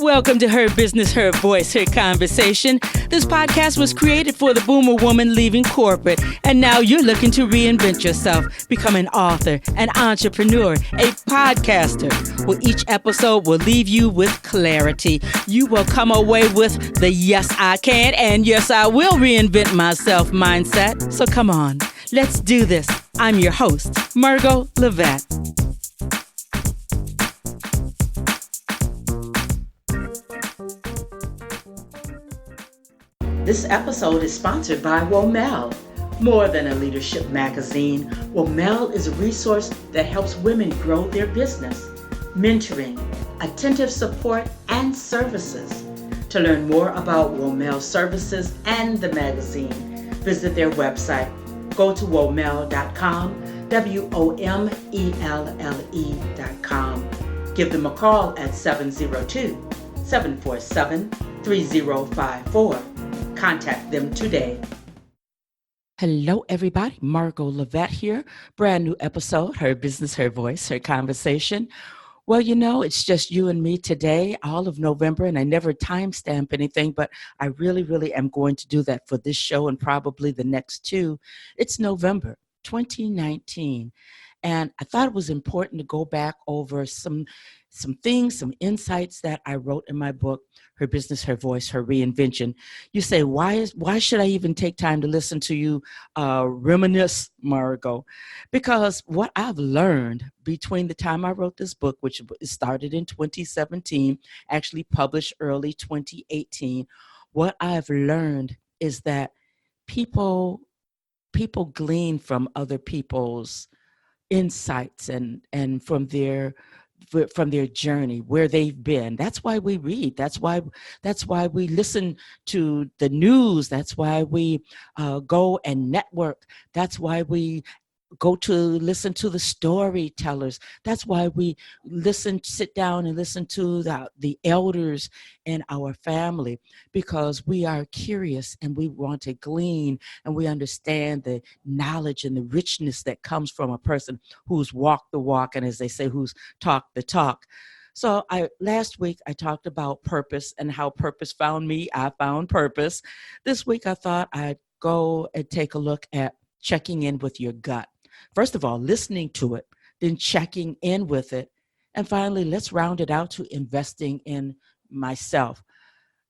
Welcome to Her Business, Her Voice, Her Conversation. This podcast was created for the boomer woman leaving corporate, and now you're looking to reinvent yourself, become an author, an entrepreneur, a podcaster. Well, each episode will leave you with clarity. You will come away with the yes, I can and yes, I will reinvent myself mindset. So come on, let's do this. I'm your host, Margo, Lovett. This episode is sponsored by WOMEL. More than a leadership magazine, WOMEL is a resource that helps women grow their business, mentoring, attentive support, and services. To learn more about WOMEL services and the magazine, visit their website. Go to womelle.com, WOMELLE.com. Give them a call at 702-747-3054. Contact them today. Hello, everybody. Margo, Lovett here. Brand new episode, Her Business, Her Voice, Her Conversation. Well, you know, it's just you and me today, all of November, and I never timestamp anything, but I really am going to do that for this show and probably the next two. It's November 2019, and I thought it was important to go back over some things, some insights that I wrote in my book, Her Business, Her Voice, Her Reinvention. You say, why should I even take time to listen to you reminisce, Margo? Because what I've learned between the time I wrote this book, which started in 2017, actually published early 2018, what I've learned is that people glean from other people's insights and from their journey, where they've been. That's why we read. That's why we listen to the news. That's why we go and network. That's why we go to listen to the storytellers. That's why we sit down and listen to the elders in our family, because we are curious and we want to glean and we understand the knowledge and the richness that comes from a person who's walked the walk and, as they say, who's talked the talk. So last week I talked about purpose and how purpose found me. I found purpose. This week I thought I'd go and take a look at checking in with your gut. First of all, listening to it, then checking in with it. And finally, let's round it out to investing in myself.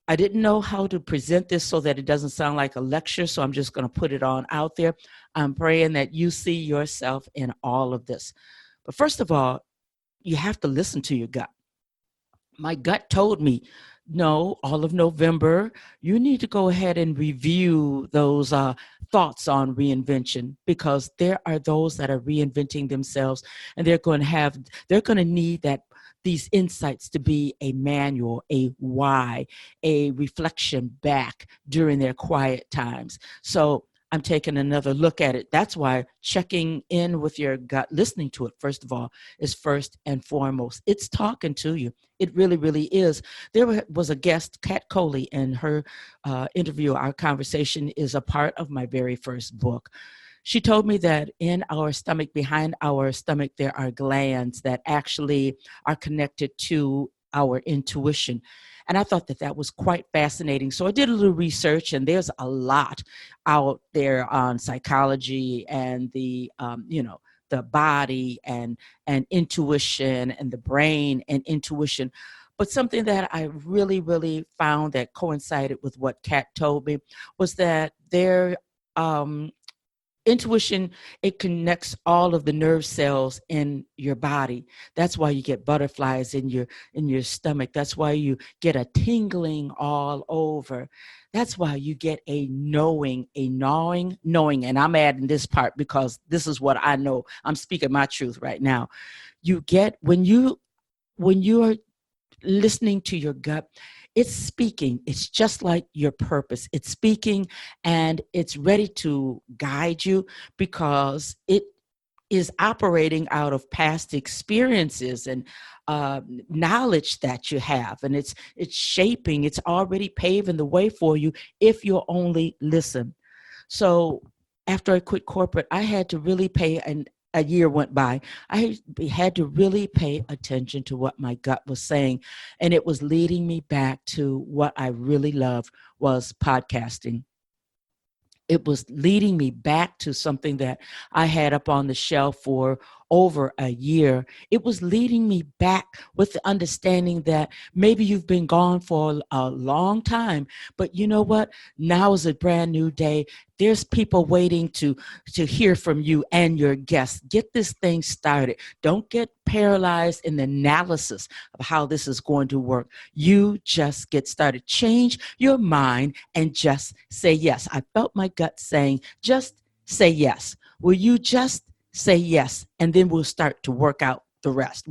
I didn't know how to present this so that it doesn't sound like a lecture, so I'm just going to put it on out there. I'm praying that you see yourself in all of this. But first of all, you have to listen to your gut. My gut told me, no, all of November, you need to go ahead and review those thoughts on reinvention, because there are those that are reinventing themselves, and they're going to need these insights to be a manual, a why, a reflection back during their quiet times. So I'm taking another look at it. That's why checking in with your gut, listening to it, first of all, is first and foremost. It's talking to you. It really is. There was a guest, Kat Coley, and her interview, our conversation, is a part of my very first book. She told me that in our stomach, behind our stomach, there are glands that actually are connected to our intuition. And I thought that was quite fascinating. So I did a little research, and there's a lot out there on psychology and the body and intuition and the brain and intuition. But something that I really found that coincided with what Kat told me was that their intuition, it connects all of the nerve cells in your body. That's why you get butterflies in your stomach. That's why you get a tingling all over. That's why you get a gnawing, and I'm adding this part because this is what I know. I'm speaking my truth right now. You get, when you're listening to your gut, it's speaking. It's just like your purpose. It's speaking, and it's ready to guide you because it is operating out of past experiences and knowledge that you have. And it's shaping, it's already paving the way for you if you'll only listen. So after I quit corporate, I had to really pay a year went by, I had to really pay attention to what my gut was saying. And it was leading me back to what I really loved was podcasting. It was leading me back to something that I had up on the shelf for over a year. It was leading me back with the understanding that maybe you've been gone for a long time, but you know what? Now is a brand new day. There's people waiting to hear from you and your guests. Get this thing started. Don't get paralyzed in the analysis of how this is going to work. You just get started. Change your mind and just say yes. I felt my gut saying, just say yes. Will you just say yes? And then we'll start to work out the rest.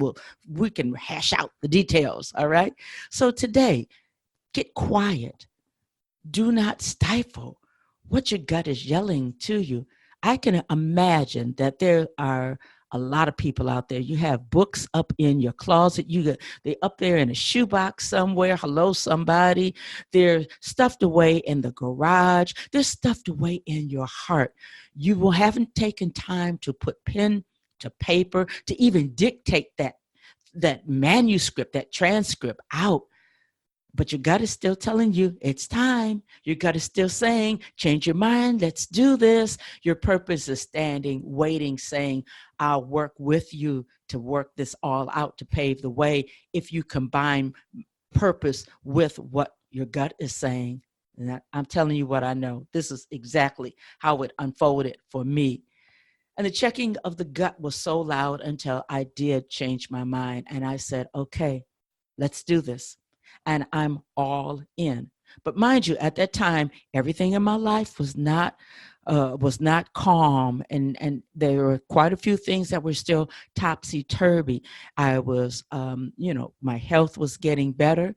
We can hash out the details. All right. So today, get quiet. Do not stifle what your gut is yelling to you. I can imagine that there are a lot of people out there. You have books up in your closet. They up there in a shoebox somewhere. Hello, somebody. They're stuffed away in the garage. They're stuffed away in your heart. You haven't taken time to put pen to paper to even dictate that manuscript, that transcript out. But your gut is still telling you it's time. Your gut is still saying, change your mind, let's do this. Your purpose is standing, waiting, saying, I'll work with you to work this all out, to pave the way. If you combine purpose with what your gut is saying, and I'm telling you what I know. This is exactly how it unfolded for me. And the checking of the gut was so loud until I did change my mind. And I said, okay, let's do this. And I'm all in. But mind you, at that time, everything in my life was not calm, and there were quite a few things that were still topsy-turvy. I was, my health was getting better,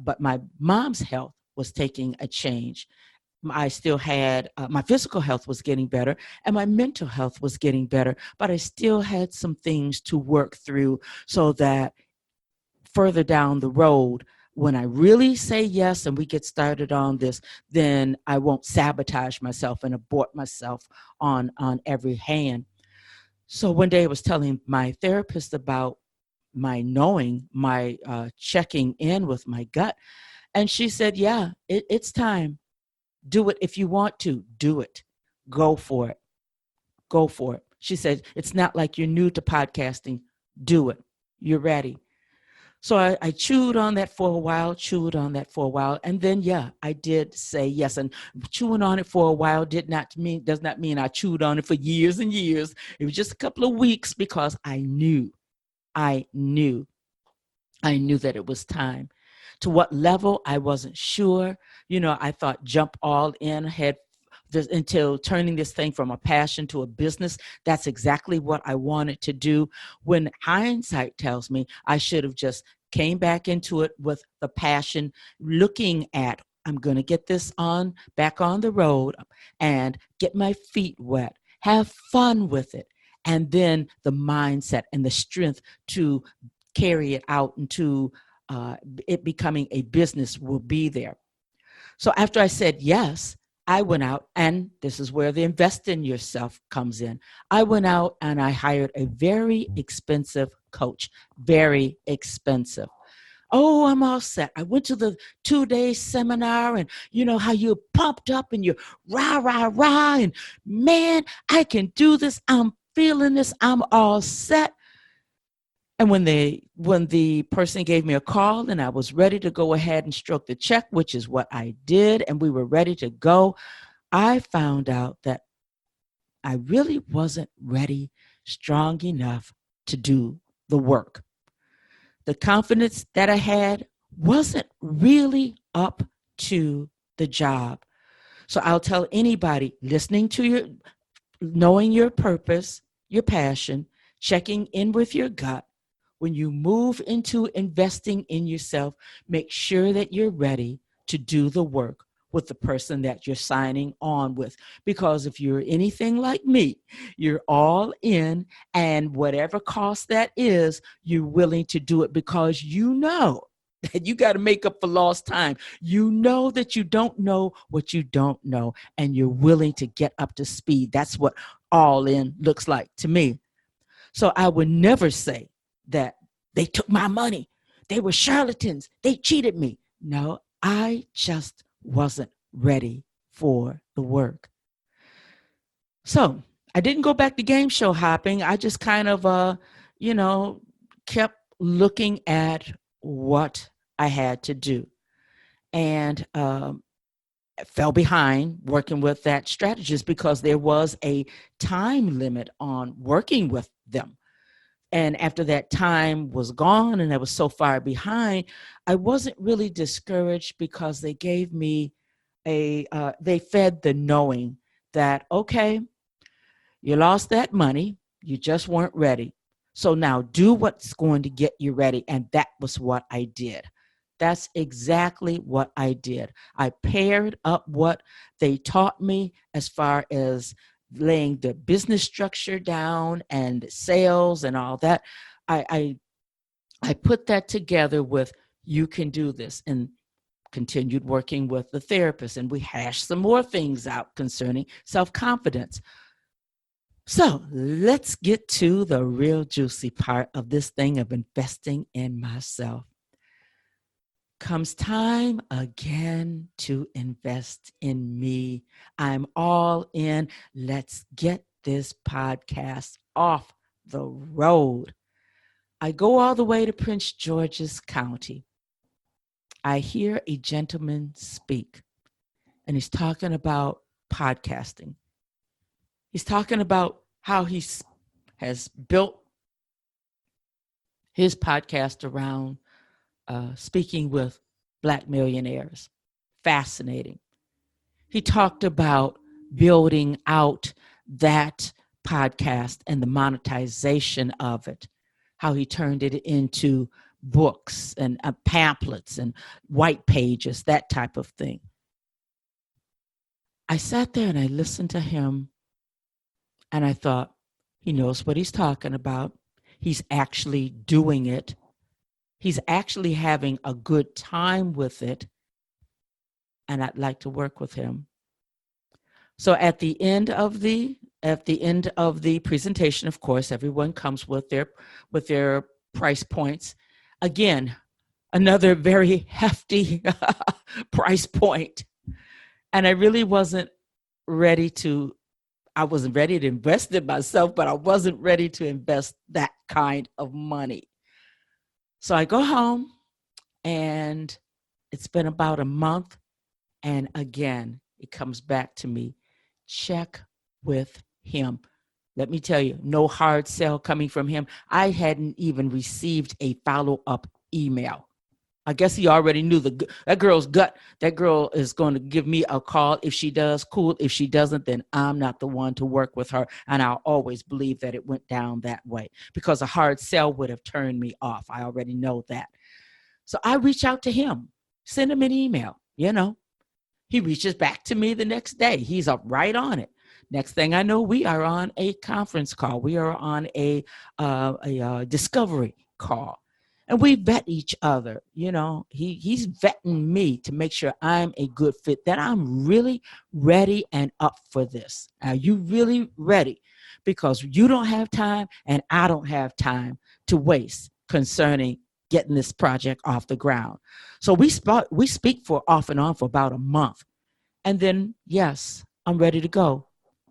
but my mom's health was taking a change. I still had my physical health was getting better and my mental health was getting better, but I still had some things to work through so that further down the road, when I really say yes and we get started on this, then I won't sabotage myself and abort myself on every hand. So one day I was telling my therapist about my knowing, my checking in with my gut. And she said, yeah, it's time. Do it if you want to. Do it. Go for it. Go for it. She said, it's not like you're new to podcasting. Do it. You're ready. So I chewed on that for a while, and then, yeah, I did say yes. And chewing on it for a while does not mean I chewed on it for years and years. It was just a couple of weeks because I knew that it was time. To what level, I wasn't sure. I thought jump all in, head until turning this thing from a passion to a business. That's exactly what I wanted to do. When hindsight tells me I should have just came back into it with the passion, looking at, I'm going to get this back on the road and get my feet wet, have fun with it. And then the mindset and the strength to carry it out into it becoming a business will be there. So after I said yes, I went out, and this is where the invest in yourself comes in. I went out and I hired a very expensive coach, very expensive. Oh, I'm all set. I went to the 2-day seminar, and you know how you're pumped up and you're rah, rah, rah, and man, I can do this. I'm feeling this. I'm all set. And when the person gave me a call and I was ready to go ahead and stroke the check, which is what I did, and we were ready to go, I found out that I really wasn't ready, strong enough to do the work. The confidence that I had wasn't really up to the job. So I'll tell anybody listening to knowing your purpose, your passion, checking in with your gut, when you move into investing in yourself, make sure that you're ready to do the work with the person that you're signing on with. Because if you're anything like me, you're all in, and whatever cost that is, you're willing to do it because you know that you got to make up for lost time. You know that you don't know what you don't know, and you're willing to get up to speed. That's what all in looks like to me. So I would never say that they took my money. They were charlatans. They cheated me. No, I just wasn't ready for the work. So I didn't go back to game show hopping. I just kind of, kept looking at what I had to do. And fell behind working with that strategist because there was a time limit on working with them. And after that time was gone and I was so far behind, I wasn't really discouraged because they gave me they fed the knowing that, okay, you lost that money, you just weren't ready. So now do what's going to get you ready. And that was what I did. That's exactly what I did. I paired up what they taught me as far as laying the business structure down and sales and all that. I put that together with you can do this and continued working with the therapist. And we hashed some more things out concerning self-confidence. So let's get to the real juicy part of this thing of investing in myself. Comes time again to invest in me. I'm all in. Let's get this podcast off the road. I go all the way to Prince George's County. I hear a gentleman speak, and he's talking about podcasting. He's talking about how he has built his podcast around speaking with Black millionaires. Fascinating. He talked about building out that podcast and the monetization of it, how he turned it into books and pamphlets and white pages, that type of thing. I sat there and I listened to him and I thought, he knows what he's talking about. He's actually doing it. He's actually having a good time with it. And I'd like to work with him. So at the end of the presentation, of course, everyone comes with their price points. Again, another very hefty price point. And I really wasn't ready to invest in myself, but I wasn't ready to invest that kind of money. So I go home and it's been about a month. And again, it comes back to me. Check with him. Let me tell you, no hard sell coming from him. I hadn't even received a follow-up email. I guess he already knew that girl's gut. That girl is going to give me a call. If she does, cool. If she doesn't, then I'm not the one to work with her. And I'll always believe that it went down that way because a hard sell would have turned me off. I already know that. So I reach out to him, send him an email, He reaches back to me the next day. He's up right on it. Next thing I know, we are on a conference call. We are on a discovery call. And we vet each other. He's vetting me to make sure I'm a good fit, that I'm really ready and up for this. Are you really ready? Because you don't have time and I don't have time to waste concerning getting this project off the ground. So we speak for off and on for about a month. And then, yes, I'm ready to go.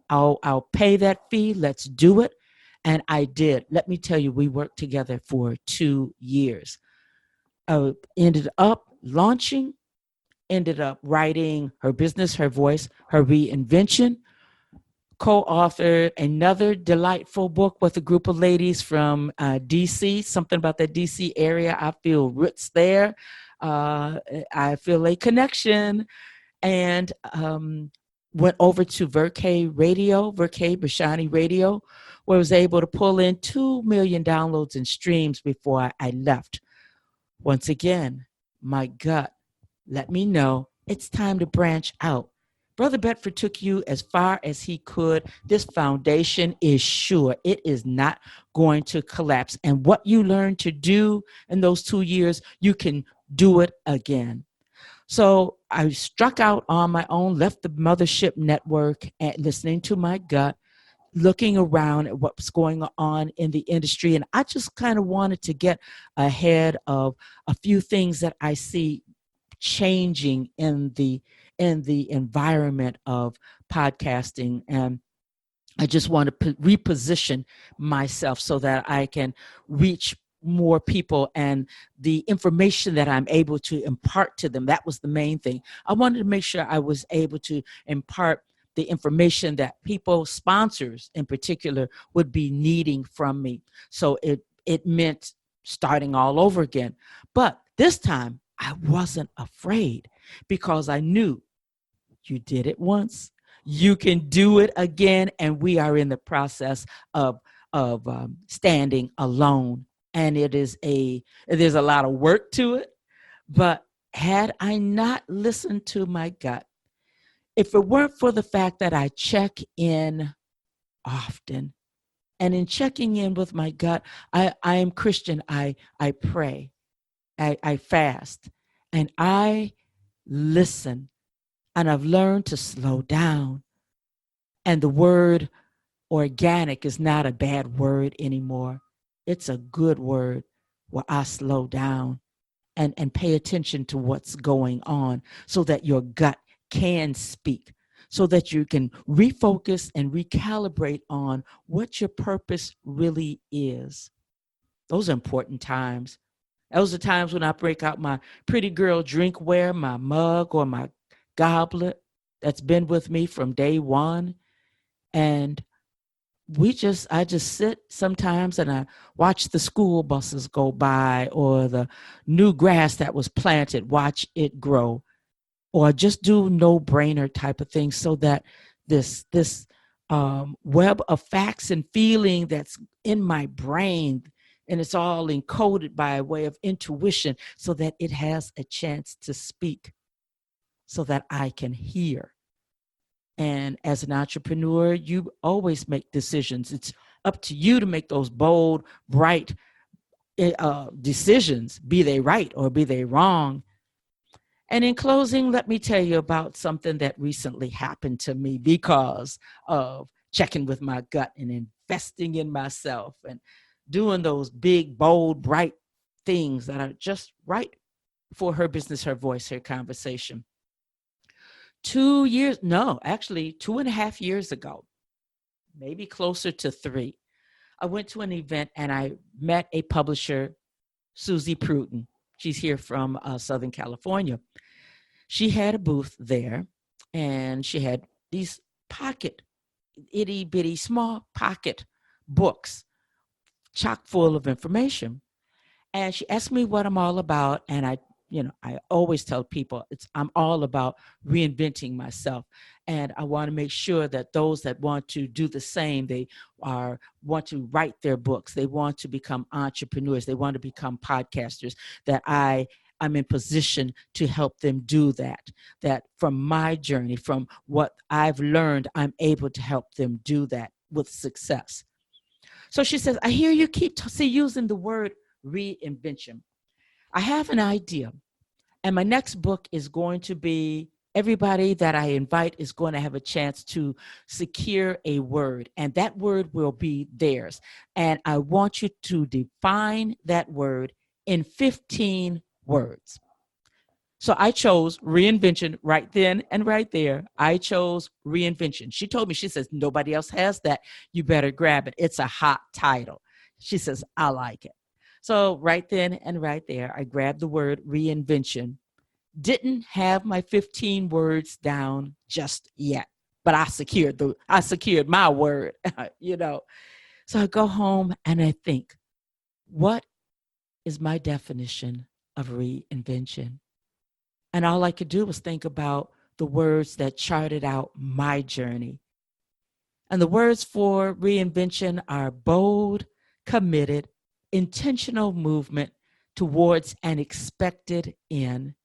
I'll pay that fee. Let's do it. And I did. Let me tell you, we worked together for 2 years. Ended up launching, ended up writing Her Business, Her Voice, Her Reinvention, co-authored another delightful book with a group of ladies from DC, something about the DC area. I feel roots there. I feel a connection. And went over to Verkay Bashani Radio, where I was able to pull in 2 million downloads and streams before I left. Once again, my gut let me know it's time to branch out. Brother Bedford took you as far as he could. This foundation is sure. It is not going to collapse. And what you learned to do in those 2 years, you can do it again. So I struck out on my own, left the mothership network and listening to my gut, looking around at what's going on in the industry. And I just kind of wanted to get ahead of a few things that I see changing in the environment of podcasting. And I just want to reposition myself so that I can reach more people and the information that I'm able to impart to them. That was the main thing. I wanted to make sure I was able to impart the information that people, sponsors in particular, would be needing from me. So it meant starting all over again. But this time I wasn't afraid because I knew you did it once, you can do it again, and we are in the process of standing alone. And there's a lot of work to it. But had I not listened to my gut, if it weren't for the fact that I check in often, and in checking in with my gut, I am Christian. I pray, I fast, and I listen. And I've learned to slow down. And the word organic is not a bad word anymore. It's a good word where I slow down and pay attention to what's going on so that your gut can speak, so that you can refocus and recalibrate on what your purpose really is. Those are important times. Those are times when I break out my pretty girl drinkware, my mug or my goblet that's been with me from day one. And I just sit sometimes and I watch the school buses go by or the new grass that was planted, watch it grow, or just do no-brainer type of things so that this web of facts and feeling that's in my brain, and it's all encoded by way of intuition so that it has a chance to speak so that I can hear. And as an entrepreneur, you always make decisions. It's up to you to make those bold, bright decisions, be they right or be they wrong. And in closing, let me tell you about something that recently happened to me because of checking with my gut and investing in myself and doing those big, bold, bright things that are just right for her business, her voice, her conversation. 2.5 years ago, maybe closer to 3, I went to an event and I met a publisher, Susie Pruden. She's here from Southern California. She had a booth there and she had these itty bitty small pocket books chock full of information. And she asked me what I'm all about. And I always tell people I'm all about reinventing myself. And I want to make sure that those that want to do the same, want to write their books, they want to become entrepreneurs, they want to become podcasters, that I'm in position to help them do that from my journey, from what I've learned, I'm able to help them do that with success. So she says, I hear you keep using the word reinvention. I have an idea. And my next book is going to be, everybody that I invite is going to have a chance to secure a word. And that word will be theirs. And I want you to define that word in 15 words. So I chose reinvention right then and right there. I chose reinvention. She told me, she says, nobody else has that. You better grab it. It's a hot title. She says, I like it. So right then and right there, I grabbed the word reinvention. Didn't have my 15 words down just yet, but I secured my word, So I go home and I think, what is my definition of reinvention? And all I could do was think about the words that charted out my journey. And the words for reinvention are bold, committed, intentional movement towards an expected end,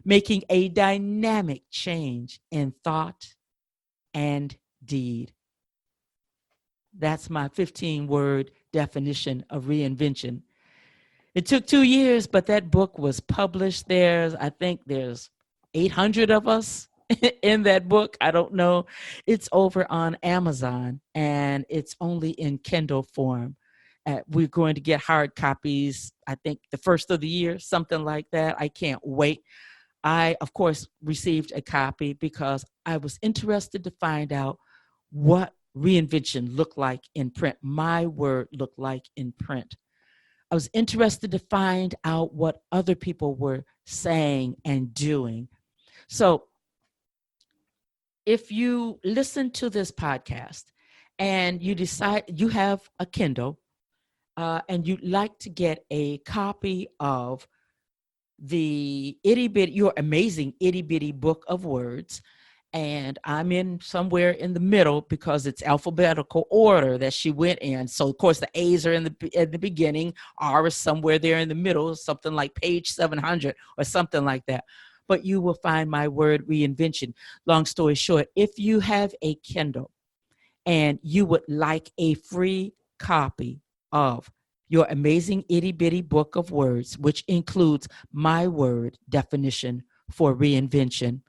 making a dynamic change in thought and deed. That's my 15-word definition of reinvention. It took 2 years, but that book was published. I think there's 800 of us in that book. I don't know. It's over on Amazon and it's only in Kindle form. We're going to get hard copies, I think the first of the year, something like that. I can't wait. I, of course, received a copy because I was interested to find out what reinvention looked like in print, my word looked like in print. I was interested to find out what other people were saying and doing. So if you listen to this podcast and you decide you have a Kindle and you'd like to get a copy of your amazing itty bitty book of words, and I'm in somewhere in the middle because it's alphabetical order that she went in. So of course the A's are at the beginning, R is somewhere there in the middle, something like page 700 or something like that. But you will find my word reinvention. Long story short, if you have a Kindle and you would like a free copy of your amazing itty bitty book of words, which includes my word definition for reinvention,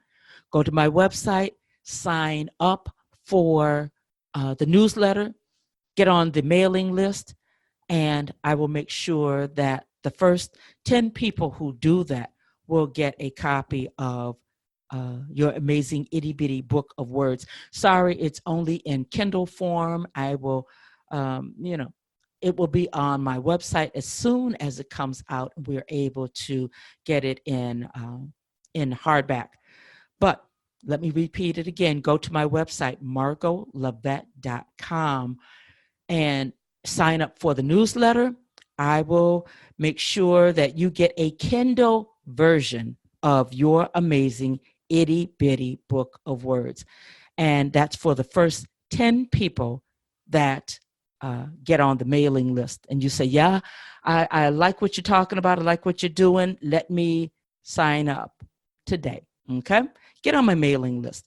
go to my website, sign up for the newsletter, get on the mailing list, and I will make sure that the first 10 people who do that will get a copy of your amazing itty bitty book of words. Sorry, it's only in Kindle form. I will, it will be on my website as soon as it comes out. We're able to get it in hardback. But let me repeat it again. Go to my website, margolovett.com, and sign up for the newsletter. I will make sure that you get a Kindle version of your amazing itty bitty book of words. And that's for the first 10 people that get on the mailing list. And you say, yeah, I like what you're talking about. I like what you're doing. Let me sign up today. Okay? Get on my mailing list.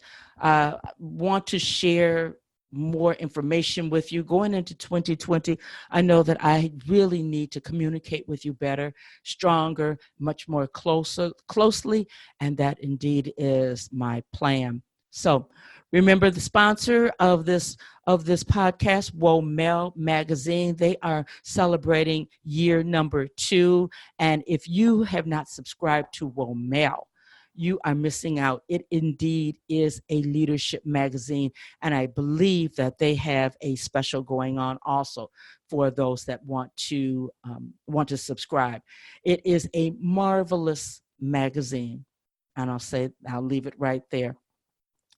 Want to share more information with you going into 2020. I know that I really need to communicate with you better, stronger, much more closely, and that indeed is my plan. So remember the sponsor of this podcast, WOMEL Magazine. They are celebrating year number 2. And if you have not subscribed to WOMEL, you are missing out. It indeed is a leadership magazine, and I believe that they have a special going on also for those that want to subscribe. It is a marvelous magazine, and I'll leave it right there.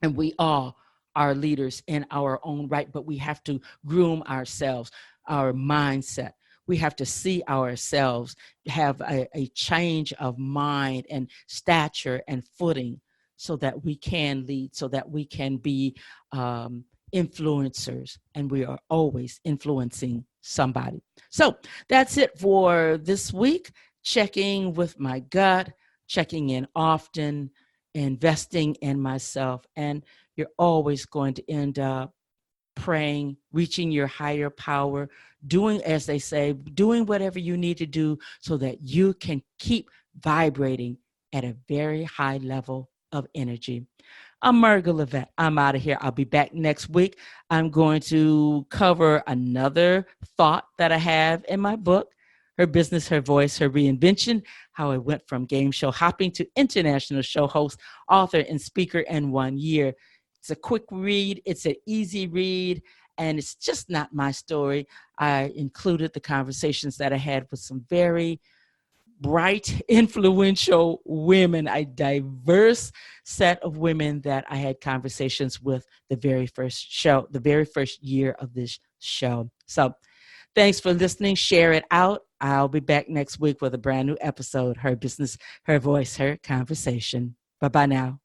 And we all are leaders in our own right, but we have to groom ourselves, our mindset. We have to see ourselves, have a change of mind and stature and footing so that we can lead, so that we can be influencers, and we are always influencing somebody. So that's it for this week. Checking with my gut, checking in often, investing in myself, and you're always going to end up praying, reaching your higher power, doing, as they say, doing whatever you need to do so that you can keep vibrating at a very high level of energy. I'm Margo Lovett. I'm out of here. I'll be back next week. I'm going to cover another thought that I have in my book, Her Business, Her Voice, Her Reinvention, how I went from game show hopping to international show host, author, and speaker in 1 year. It's a quick read. It's an easy read, and it's just not my story. I included the conversations that I had with some very bright, influential women, a diverse set of women that I had conversations with the very first year of this show. So thanks for listening. Share it out. I'll be back next week with a brand new episode, Her Business, Her Voice, Her Conversation. Bye-bye now.